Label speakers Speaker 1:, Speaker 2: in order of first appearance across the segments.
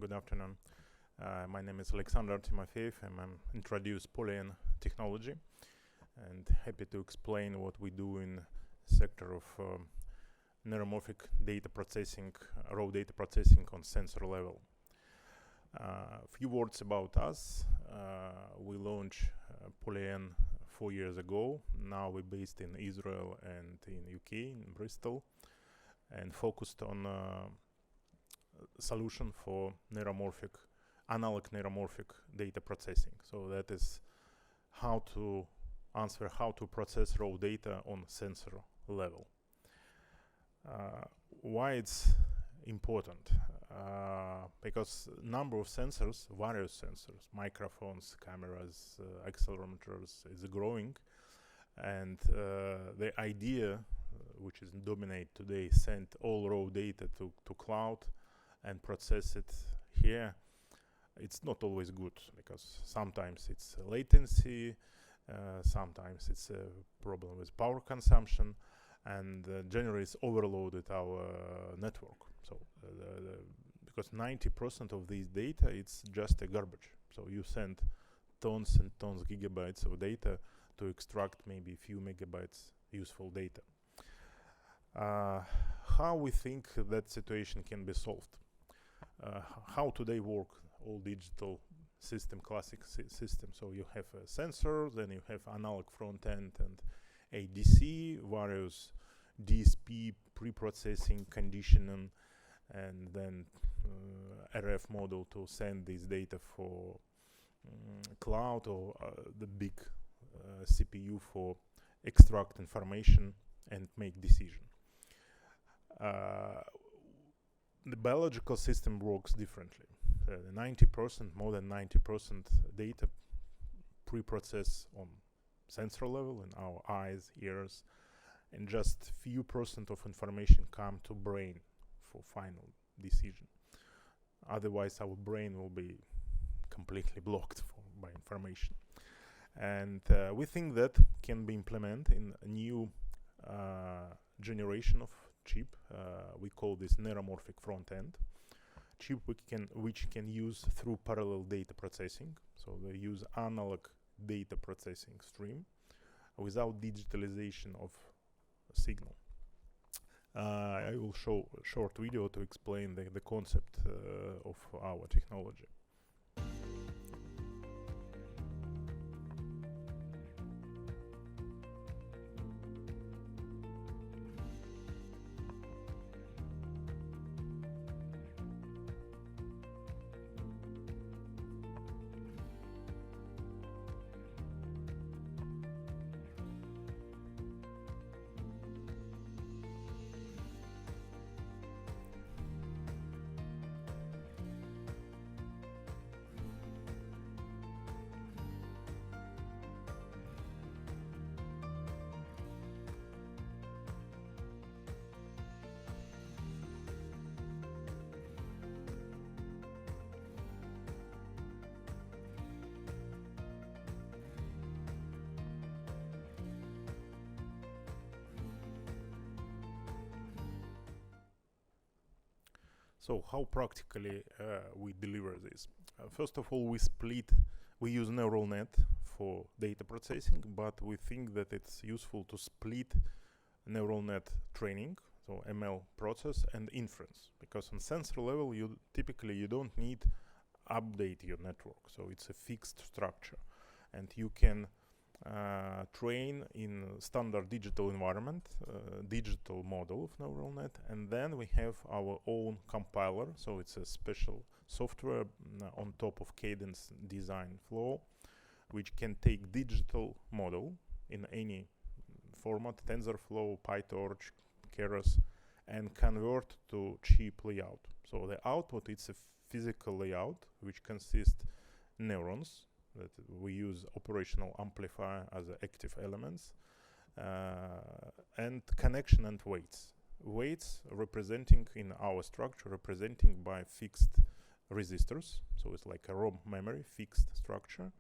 Speaker 1: Good afternoon. My name is Aleksandr Timofeev, and I'm introduce POLYN technology, and happy to explain what we do in sector of neuromorphic data processing, raw data processing on sensor level. A few words about us. We launched POLYN 4 years ago. Now we're based in Israel and in UK, in Bristol, and focused on solution for analog neuromorphic data processing. So that is how to process raw data on sensor level. Why it's important? Because number of sensors, various sensors, microphones, cameras, accelerometers is growing, and the idea which is dominate today, send all raw data to cloud and process it here. It's not always good, because sometimes it's latency, sometimes it's a problem with power consumption, and generally it's overloaded our network. So because 90% of these data, it's just a garbage. So you send tons and tons gigabytes of data to extract maybe a few megabytes useful data. How we think that situation can be solved? How today work all digital system, classic system. So you have a sensor, then you have analog front end and ADC, various DSP, pre-processing, conditioning, and then RF model to send this data for cloud, or the big CPU for extract information and make decision. The biological system works differently. 90%, more than 90% data pre-process on sensor level in our eyes, ears, and just few percent of information come to brain for final decision. Otherwise, our brain will be completely blocked by information. And we think that can be implemented in a new generation of chip. We call this neuromorphic front end chip, which can use through parallel data processing. So they use analog data processing stream without digitalization of signal. I will show a short video to explain the concept of our technology. So how practically we deliver this? First of all, we use neural net for data processing, but we think that it's useful to split neural net training, so ML process, and inference, because on sensor level you don't need update your network, so it's a fixed structure, and you can train in standard digital environment, digital model of neural net, and then we have our own compiler. So it's a special software on top of Cadence design flow, which can take digital model in any format, TensorFlow, PyTorch, Keras, and convert to chip layout. So the output, it's a physical layout which consists neurons that we use operational amplifier as active elements, and connection and weights. Weights representing in our structure, representing by fixed resistors. So it's like a ROM memory, fixed structure.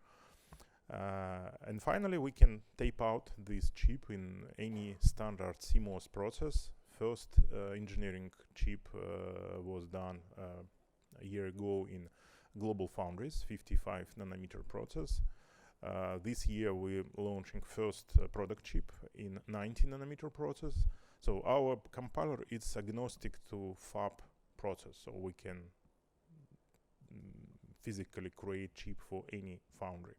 Speaker 1: And finally, we can tape out this chip in any standard CMOS process. First engineering chip was done a year ago in global foundries, 55 nanometer process. This year we're launching first product chip in 90 nanometer process. So our compiler is agnostic to fab process, so we can physically create chip for any foundry.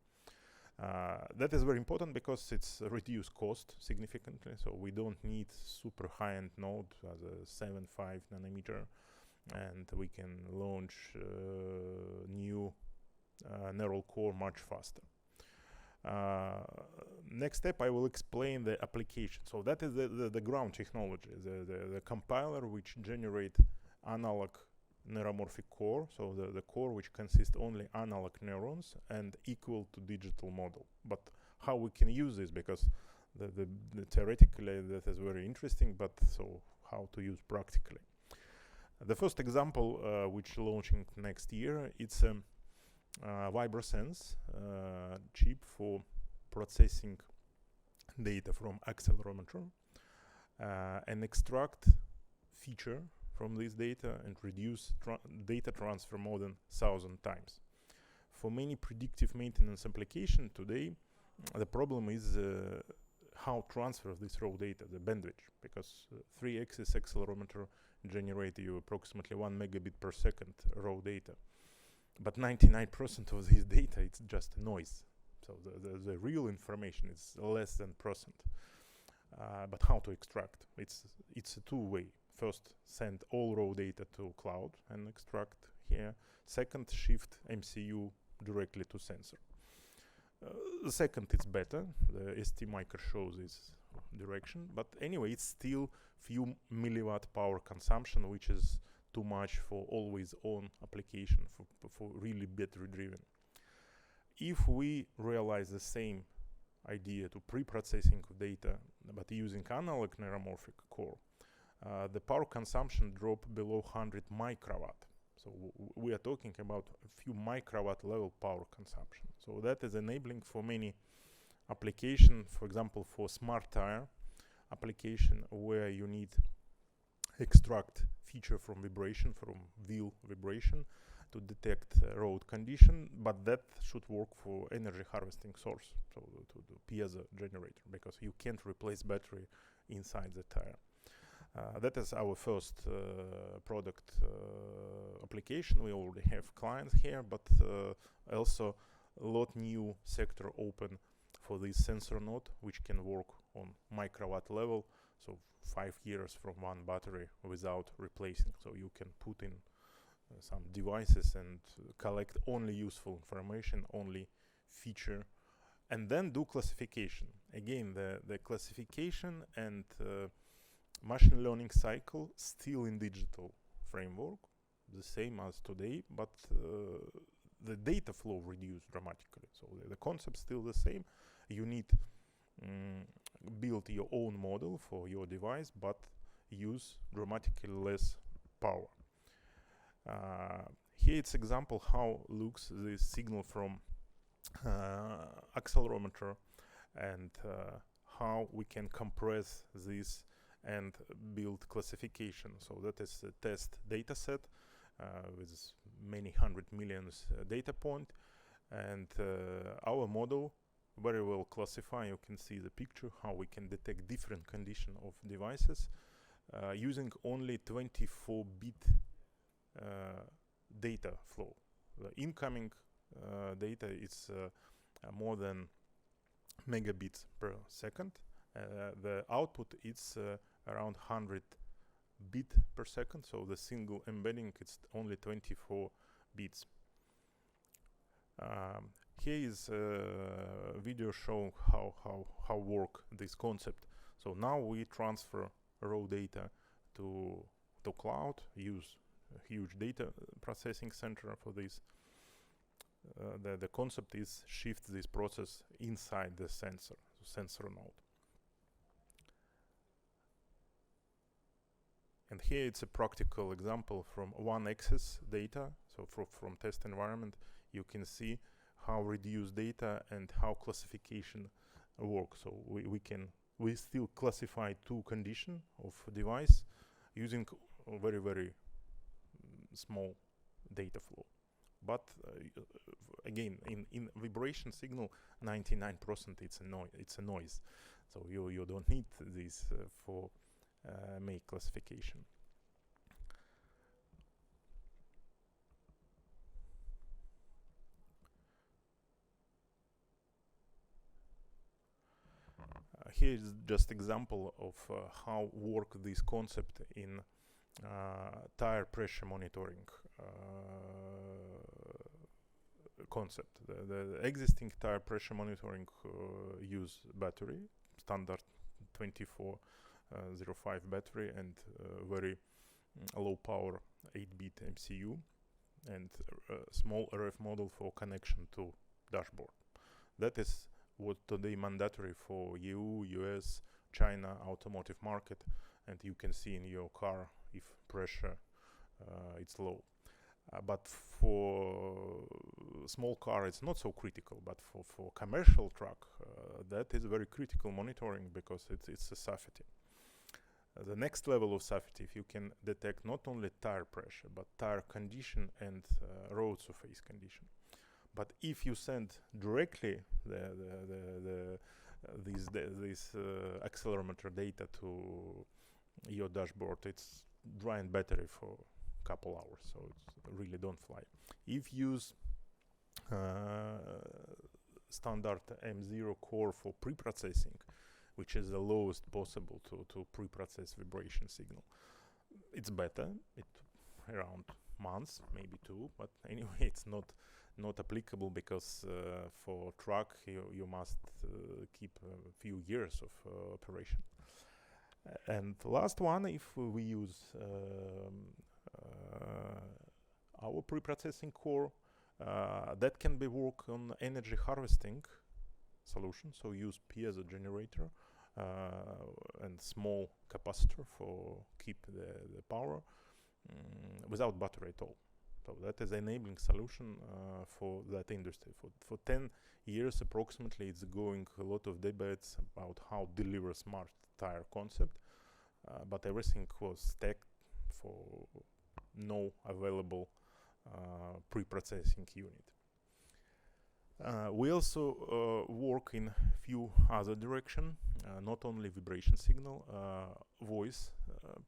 Speaker 1: That is very important because it's reduced cost significantly, so we don't need super high-end node as a 7.5 nanometer, and we can launch new neural core much faster. Next step, I will explain the application. So that is the ground technology, the compiler which generate analog neuromorphic core, so the core which consists only analog neurons and equal to digital model. But how we can use this, because the theoretically that is very interesting, but so how to use practically. The first example which launching next year, it's a VibroSense chip for processing data from accelerometer and extract feature from this data and reduce data transfer more than 1,000 times. For many predictive maintenance application today, the problem is how transfer of this raw data, the bandwidth, because 3-axis accelerometer generate you approximately 1 megabit per second raw data. But 99% of this data, it's just noise. So the real information is less than percent. But how to extract? It's a two-way. First, send all raw data to cloud and extract here. Second, shift MCU directly to sensor. The second, it's better. The ST micro shows this direction. But anyway, it's still few milliwatt power consumption, which is too much for always on application, for really battery driven. If we realize the same idea to pre-processing of data, but using analog neuromorphic core, the power consumption drop below 100 microwatt. So we are talking about a few microwatt level power consumption. So that is enabling for many application, for example, for smart tire application, where you need extract feature from vibration, from wheel vibration to detect road condition, but that should work for energy harvesting source, so to the piezo generator, because you can't replace battery inside the tire. That is our first product application. We already have clients here, but also a lot new sector open for this sensor node, which can work on microwatt level, so 5 years from one battery without replacing. So you can put in some devices and collect only useful information, only feature, and then do classification. Again, the classification and machine learning cycle still in digital framework, the same as today, but the data flow reduced dramatically. So the concept still the same. You need build your own model for your device, but use dramatically less power. Here it's example how looks the signal from accelerometer and how we can compress this and build classification. So that is a test data set with many hundred millions data point, and our model very well classify. You can see the picture how we can detect different condition of devices using only 24-bit data flow. The incoming data is more than megabits per second. The output is around 100 bit per second, so the single embedding is only 24 bits. Here is a video showing how work this concept. So now we transfer raw data to cloud, use a huge data processing center for this. The concept is shift this process inside the sensor node. And here it's a practical example from 1-axis data. So from test environment, you can see how reduce data and how classification works. So we still classify two condition of device using a very small data flow. But again, in vibration signal, 99% it's a noise. So you don't need this for make classification. Here is just example of how work this concept in tire pressure monitoring concept. The existing tire pressure monitoring use battery, standard 2405 battery, and very low power 8-bit MCU, and small RF module for connection to dashboard. That is what today mandatory for EU, US, China automotive market, and you can see in your car if pressure it's low. But for small car it's not so critical, but for commercial truck that is very critical monitoring, because it's a safety. The next level of safety, if you can detect not only tire pressure but tire condition and road surface condition. But if you send directly this accelerometer data to your dashboard, it's drying battery for a couple hours, so it's really don't fly. If you use standard M0 core for pre-processing, which is the lowest possible to pre-process vibration signal, it's better. It around months, maybe 2, but anyway, it's not applicable, because for truck you must keep a few years of operation. And the last one, if we use our pre-processing core, that can be work on energy harvesting solution, so use piezo generator and small capacitor for keep the power without battery at all. So that is enabling solution for that industry. For 10 years approximately, it's going a lot of debates about how deliver smart tire concept, but everything was stacked for no available pre-processing unit. We also work in few other direction, not only vibration signal, voice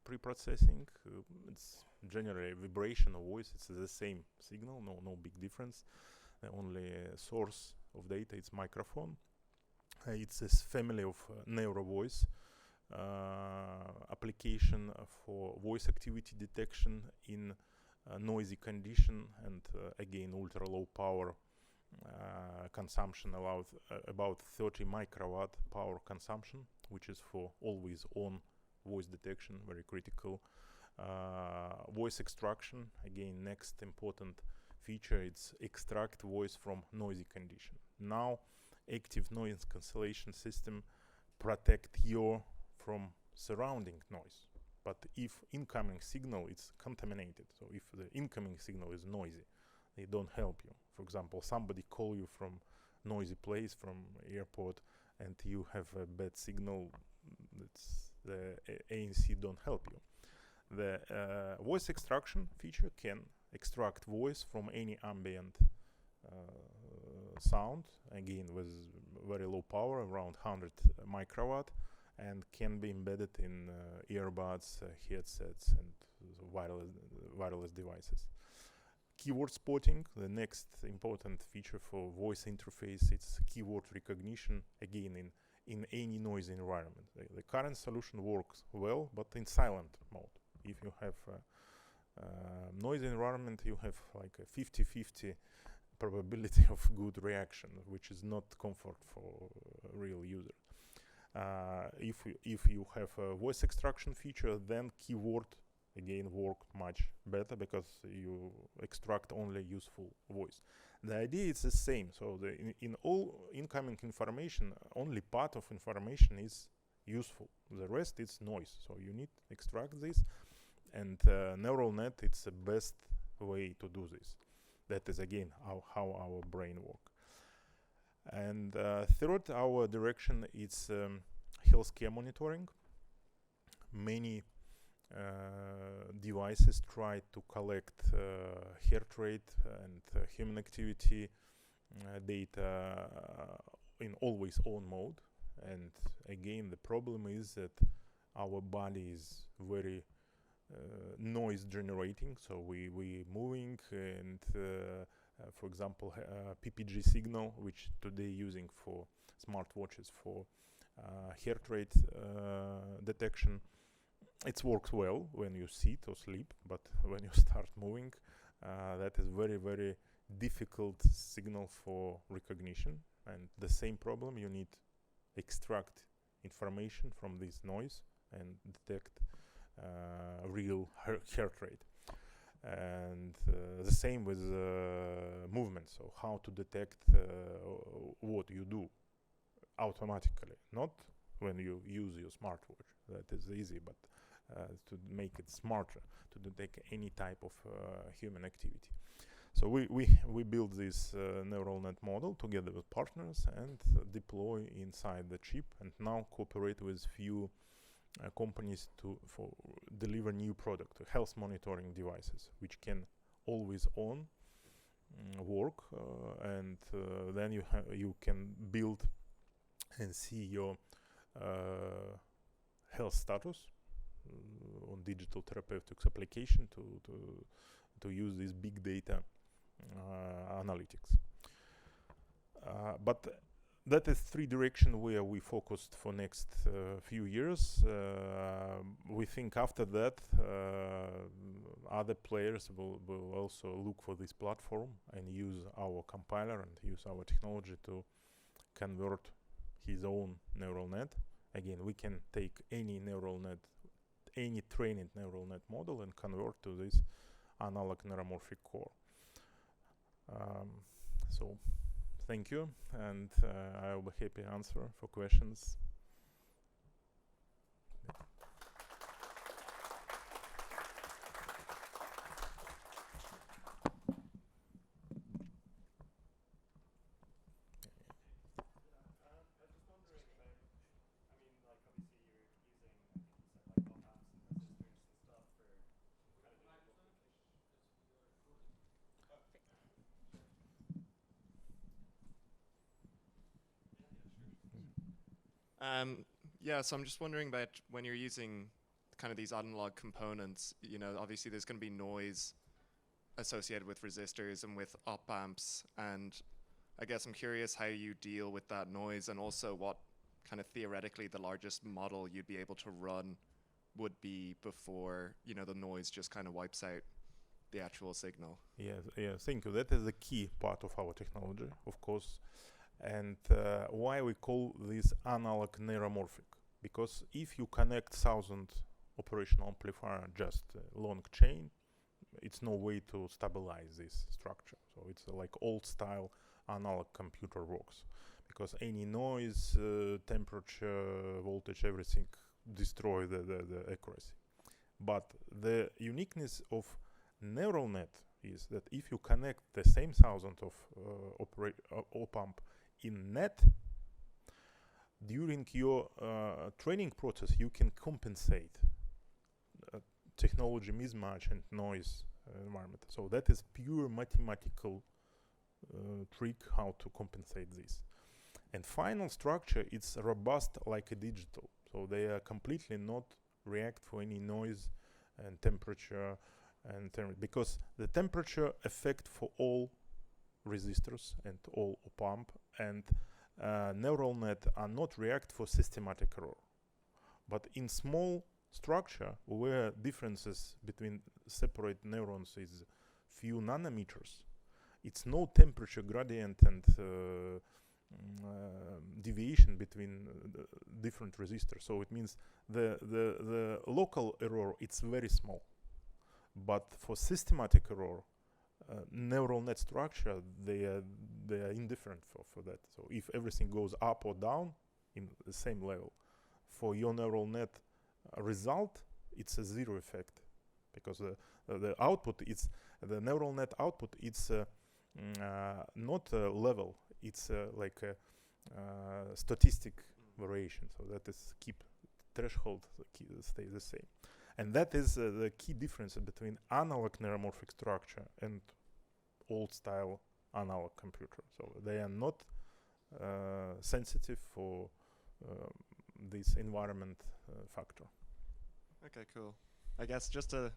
Speaker 1: pre-processing. It's generally vibration or voice, it's the same signal, no big difference. The only source of data is microphone. It's this family of neuro voice application for voice activity detection in noisy condition, and again ultra low power consumption, about 30 microwatt power consumption, which is for always on voice detection, very critical. Voice extraction, again next important feature, it's extract voice from noisy condition. Now active noise cancellation system protect you from surrounding noise, but if incoming signal is contaminated, so if the incoming signal is noisy, they don't help you. For example, somebody call you from noisy place, from airport, and you have a bad signal, it's the ANC don't help you. The voice extraction feature can extract voice from any ambient sound, again with very low power, around 100 microwatt, and can be embedded in earbuds, headsets, and wireless devices. Keyword spotting, the next important feature for voice interface, it's keyword recognition, again in any noisy environment. The current solution works well, but in silent mode. If you have a noisy environment, you have like a 50-50 probability of good reaction, which is not comfort for a real user. If you have a voice extraction feature, then keyword again work much better, because you extract only useful voice. The idea is the same, so in all incoming information, only part of information is useful, the rest is noise, so you need to extract this, and neural net, it's the best way to do this. That is again how our brain work. And third, our direction is healthcare monitoring. Many devices try to collect heart rate and human activity data in always on mode. And again, the problem is that our body is very noise generating, so we moving, and for example, PPG signal, which today using for smartwatches for heart rate detection, it works well when you sit or sleep, but when you start moving, that is very difficult signal for recognition. And the same problem, you need extract information from this noise and detect real heart rate. And the same with movement. So how to detect what you do automatically, not when you use your smartwatch. That is easy, but to make it smarter, to detect any type of human activity. So we build this neural net model together with partners and deploy inside the chip, and now cooperate with few companies for deliver new product, health monitoring devices, which can always on work, and then you can build and see your health status on digital therapeutics application to use this big data analytics. But that is three directions where we focused for next few years. We think after that other players will also look for this platform and use our compiler and use our technology to convert his own neural net. Again, we can take any neural net, any trained neural net model, and convert to this analog neuromorphic core. So thank you, and I will be happy to answer for questions.
Speaker 2: Yeah, so I'm just wondering about when you're using kind of these analog components, you know, obviously there's going to be noise associated with resistors and with op amps, and I guess I'm curious how you deal with that noise, and also what kind of theoretically the largest model you'd be able to run would be before, you know, the noise just kind of wipes out the actual signal.
Speaker 1: Yeah, thank you. That is a key part of our technology, of course. And why we call this analog neuromorphic? Because if you connect 1,000 operational amplifier just a long chain, it's no way to stabilize this structure. So it's like old style analog computer works, because any noise, temperature, voltage, everything destroy the accuracy. But the uniqueness of neural net is that if you connect the same 1,000 of op-amp in net, during your training process you can compensate technology mismatch and noise environment. So that is pure mathematical trick how to compensate this. And final structure, it's robust like a digital, so they are completely not react for any noise and temperature and because the temperature affect for all resistors and all op-amp, and neural net are not react for systematic error. But in small structure where differences between separate neurons is few nanometers, it's no temperature gradient and deviation between different resistors. So it means the local error, it's very small. But for systematic error, neural net structure, they are indifferent for that. So if everything goes up or down in the same level, for your neural net result, it's a zero effect, because the output, it's the neural net output, it's not a level, it's like a statistic variation. So that is keep threshold stay the same. And that is the key difference between analog neuromorphic structure and old style analog computer. So they are not sensitive for this environment factor.
Speaker 2: Okay, cool. I guess just to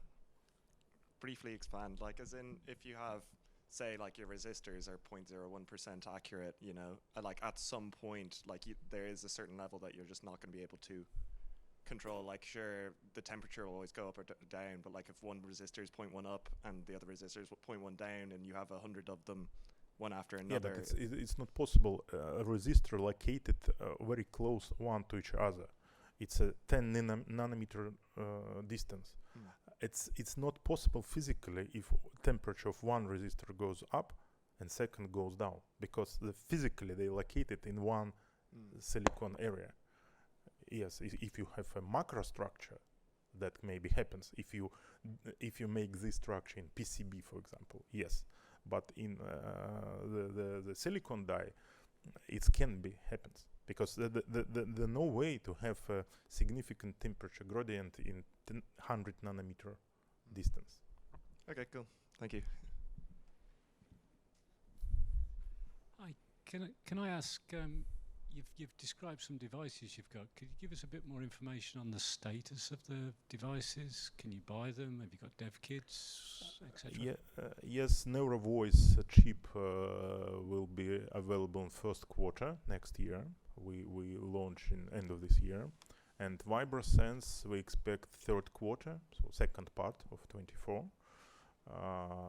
Speaker 2: briefly expand, like as in if you have, say, like your resistors are 0.01% accurate, you know, like at some point, like there is a certain level that you're just not going to be able to control. Like sure, the temperature will always go up or down, but like if one resistor is 0.1 up and the other resistor is 0.1 down and you have 100 of them one after another.
Speaker 1: Yeah, but it's not possible. A resistor located very close one to each other. It's a 10 nanometer distance. It's not possible physically if temperature of one resistor goes up and second goes down, because physically they located in one silicon area. Yes, if you have a macro structure, that maybe happens. If you make this structure in PCB, for example, yes. But in the silicon die, it can be happens, because the no way to have a significant temperature gradient in 100 nanometer distance.
Speaker 2: Okay, cool. Thank you.
Speaker 3: Hi, can I ask? You've described some devices you've got. Could you give us a bit more information on the status of the devices? Can you buy them? Have you got dev kits, etc.?
Speaker 1: Yes, Neurovoice chip will be available in first quarter next year. We launch in end of this year. And VibraSense we expect third quarter, so second part of 24.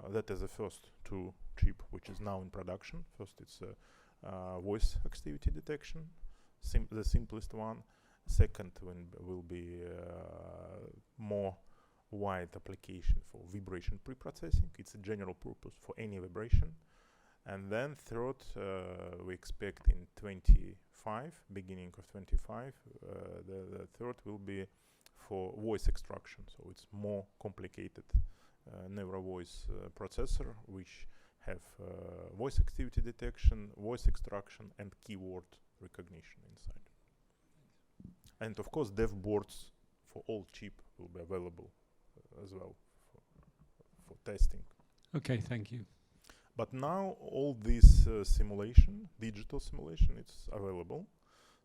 Speaker 1: That is the first two chip which is now in production. First it's voice activity detection, the simplest one. Second one will be more wide application for vibration pre-processing. It's a general purpose for any vibration. And then third, we expect in 25, beginning of 25, the third will be for voice extraction. So it's more complicated Neurovoice processor, which have voice activity detection, voice extraction, and keyword recognition inside. And of course, dev boards for all chip will be available as well for testing.
Speaker 3: Okay, thank you.
Speaker 1: But now all this simulation, digital simulation, it's available.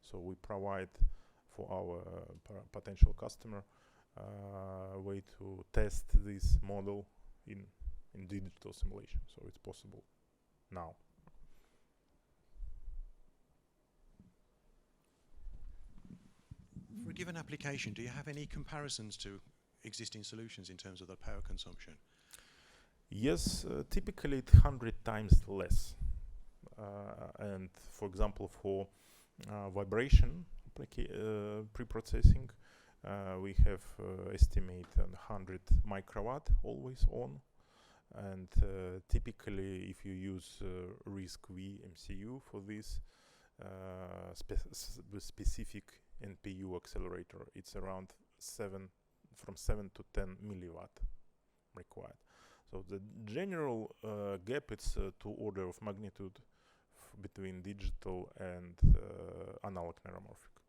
Speaker 1: So we provide for our potential customer way to test this model in digital simulation. So it's possible now.
Speaker 4: For a given application, do you have any comparisons to existing solutions in terms of the power consumption?
Speaker 1: Yes, typically it's 100 times less. And for example, for vibration pre-processing, we have estimate 100 microwatt always on. And typically, if you use RISC-V MCU for this specific NPU accelerator, it's around from 7 to 10 milliwatt required. So the general gap is 2 order of magnitude between digital and analog neuromorphic.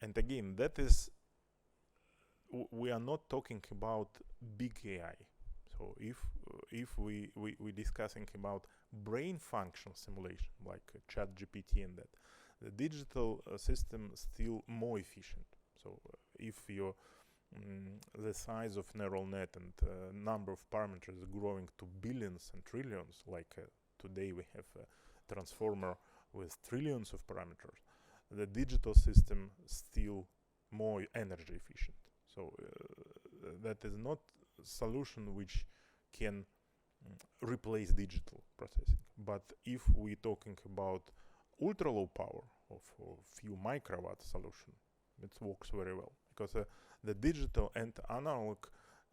Speaker 1: And again, that is, we are not talking about big AI. So if we discussing about brain function simulation, like ChatGPT and that, the digital system still more efficient. So if your the size of neural net and number of parameters is growing to billions and trillions, like today we have a transformer with trillions of parameters, the digital system still more energy efficient. So that is not a solution which can replace digital processing. But if we're talking about ultra low power of a few microwatt solution, it works very well, because the digital and analog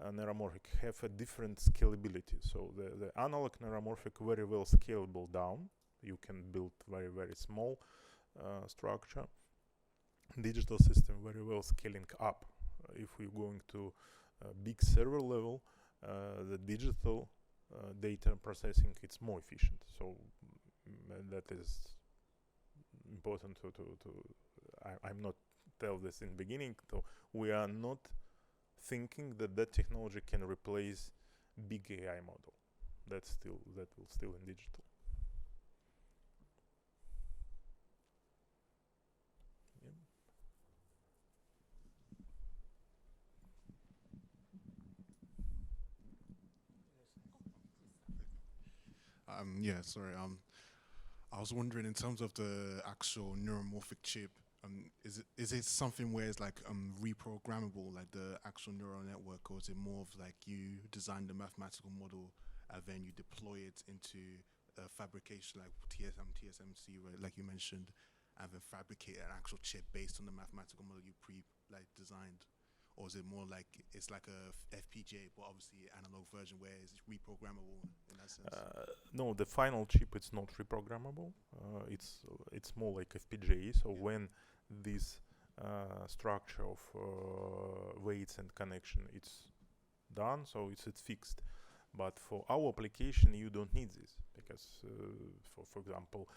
Speaker 1: neuromorphic have a different scalability. So the analog neuromorphic very well scalable down. You can build very, very small structure. Digital system very well scaling up. If we're going to a big server level, the digital data processing, it's more efficient. So that is important to I'm not tell this in beginning. So we are not thinking that that technology can replace big AI model. That will still in digital.
Speaker 5: Yeah, sorry. I was wondering, in terms of the actual neuromorphic chip, is it something where it's like reprogrammable, like the actual neural network, or is it more of like you design the mathematical model and then you deploy it into a fabrication like TSMC, where, like you mentioned, and then fabricate an actual chip based on the mathematical model you designed? Or is it more like it's like a FPGA, but obviously analog version where it's reprogrammable in that sense?
Speaker 1: No, the final chip it's not reprogrammable. It's more like FPGA. So when this structure of weights and connection it's done, so it's fixed. But for our application, you don't need this because, for example,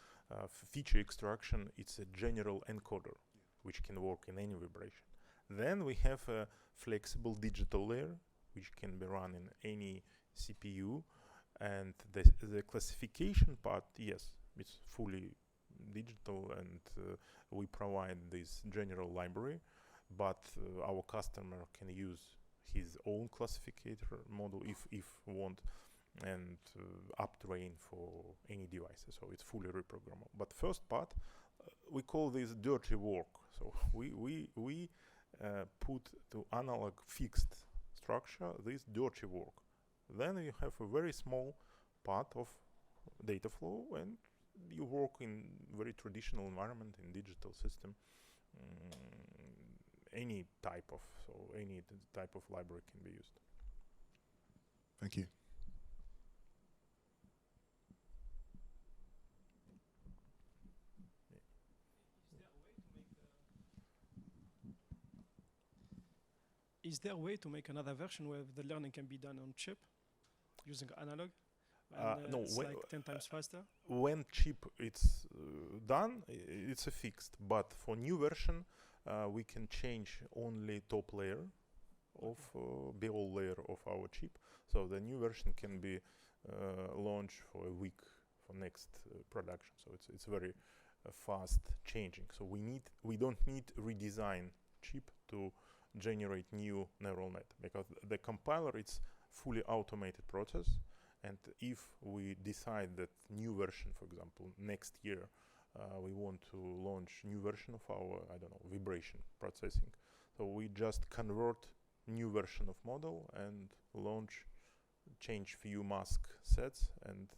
Speaker 1: feature extraction it's a general encoder which can work in any vibration. Then we have a flexible digital layer which can be run in any CPU, and the classification part, yes, it's fully digital, and we provide this general library, but our customer can use his own classificator model if want, and uptrain for any devices, so it's fully reprogrammable. But first part, we call this dirty work. So we put to analog fixed structure this dirty work. Then you have a very small part of data flow, and you work in very traditional environment in digital system. Any type of library can be used.
Speaker 5: Thank you.
Speaker 6: Is there a way to make another version where the learning can be done on chip using analog?
Speaker 1: No,
Speaker 6: it's like 10 times faster.
Speaker 1: When chip it's done, it's a fixed. But for new version, we can change only top layer of below layer of our chip. So the new version can be launched for a week for next production. So it's very fast changing. So we don't need redesign chip to generate new neural net, because the compiler it's fully automated process, and if we decide that new version, for example, next year we want to launch new version of our, I don't know, vibration processing, so we just convert new version of model and change few mask sets, and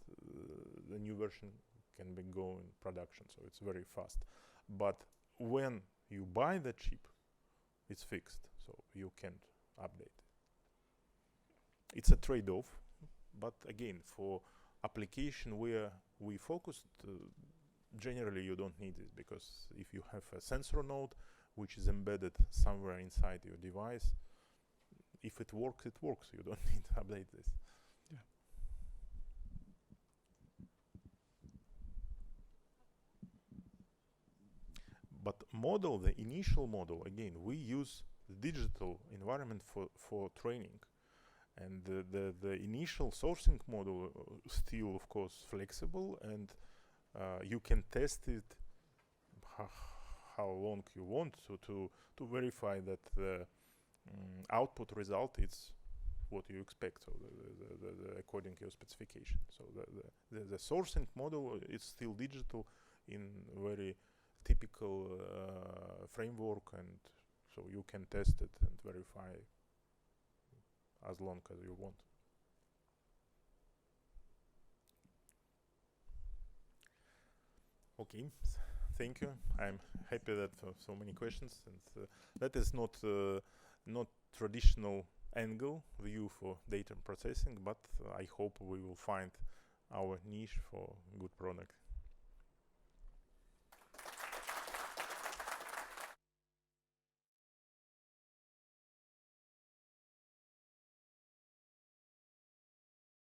Speaker 1: the new version can be go in production, so it's very fast. But when you buy the chip, it's fixed, so you can't update it. It's a trade-off, but again, for application where we focused, generally you don't need this, because if you have a sensor node which is embedded somewhere inside your device, if it works, it works. You don't need to update this.
Speaker 6: Yeah.
Speaker 1: But model, the initial model, again, we use the digital environment for training. And the initial sourcing model still, of course, flexible, and you can test it how long you want to verify that the output result is what you expect, so the according to your specification. So the sourcing model is still digital in very typical framework, and so you can test it and verify as long as you want. Okay, thank you. I'm happy that so many questions, and that is not traditional angle view for data processing, but I hope we will find our niche for good product.